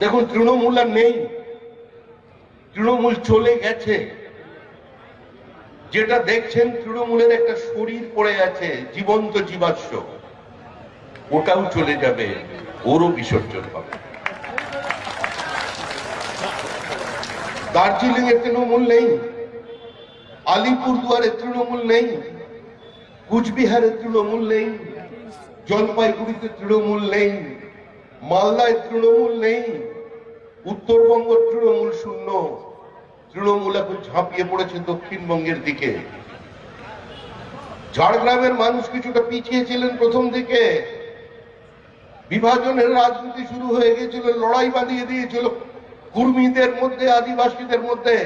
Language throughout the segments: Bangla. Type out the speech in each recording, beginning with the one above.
দেখুন, তৃণমূল আর নেই, তৃণমূল চলে গেছে। যেটা দেখছেন তৃণমূলের একটা শরীর পড়ে আছে, জীবন্ত জীবাশ্ম, ওটাও চলে যাবে, ওরও বিসর্জন হবে। দার্জিলিং এর তৃণমূল নেই, আলিপুরদুয়ারের তৃণমূল নেই, কুচবিহারের তৃণমূল নেই, জলপাইগুড়িতে তৃণমূল নেই, মালদায় তৃণমূল নেই, উত্তরবঙ্গ তৃণমূল শূন্য। তৃণমূল এখন ঝাঁপিয়ে পড়েছে দক্ষিণবঙ্গের দিকে। ঝাড়গ্রামের মানুষ কিছুটা পিছিয়ে ছিলেন প্রথম দিকে, বিভাজনের রাজনীতি শুরু হয়ে গিয়েছিল, লড়াই বাঁধিয়ে দিয়েছিল কুর্মীদের মধ্যে, আদিবাসীদের মধ্যে।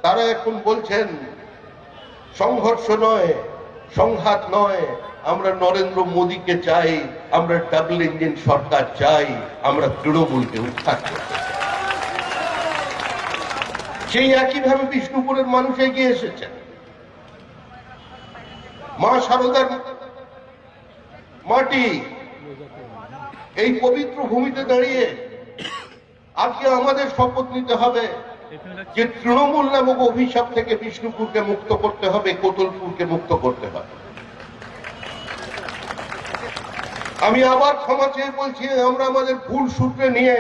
তারা এখন বলছেন সংঘর্ষ নয়, সংঘাত নয়, আমরা নরেন্দ্র মোদীকে চাই, আমরা ডাবল ইঞ্জিন সরকার চাই, আমরা তৃণমূলকে উৎখাত করতে চাই। সেই একইভাবে বিষ্ণুপুরের মানুষ এগিয়ে এসেছেন। মা শারদার মাটি, এই পবিত্র ভূমিতে দাঁড়িয়ে আজকে আমাদের শপথ নিতে হবে যে তৃণমূল নামক অভিশাপ থেকে বিষ্ণুপুরকে মুক্ত করতে হবে, কোতলপুরকে মুক্ত করতে হবে। আমি আবার ক্ষমা চেয়ে বলছি, আমরা আমাদের ভুল সূত্রে নিয়ে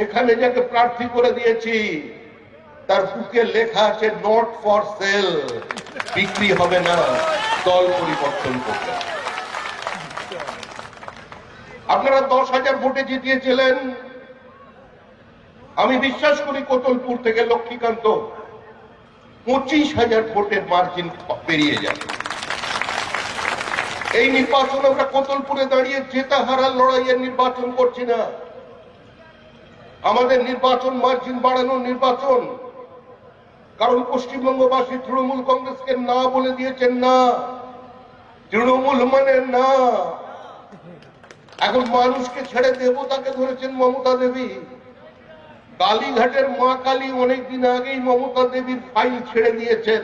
এখানে যাকে প্রার্থী করে দিয়েছি তার বুকে লেখা আছে নট ফর সেল, বিক্রি হবে না, দল পরিবর্তন করতে। আপনারা 10,000 ভোটে জিতিয়েছিলেন। আমি বিশ্বাস করি কোতলপুর থেকে লক্ষ্মীকান্ত 25,000 ভোটের মার্জিন পেরিয়ে যাবে। এই নির্বাচন আমরা কোতলপুরে দাঁড়িয়ে জেতা হারার লড়াইয়ের নির্বাচন করছি না, আমাদের নির্বাচন মার্জিন বাড়ানোর নির্বাচন। কারণ পশ্চিমবঙ্গবাসী তৃণমূল কংগ্রেসকে না বলে দিয়েছেন, না, তৃণমূল মানে না। এখন মানুষকে ছেড়ে দেবতাকে ধরেছেন মমতা দেবী। কালীঘাটের মা কালী অনেকদিন আগেই মমতা দেবীর ফাইল ছেড়ে দিয়েছেন।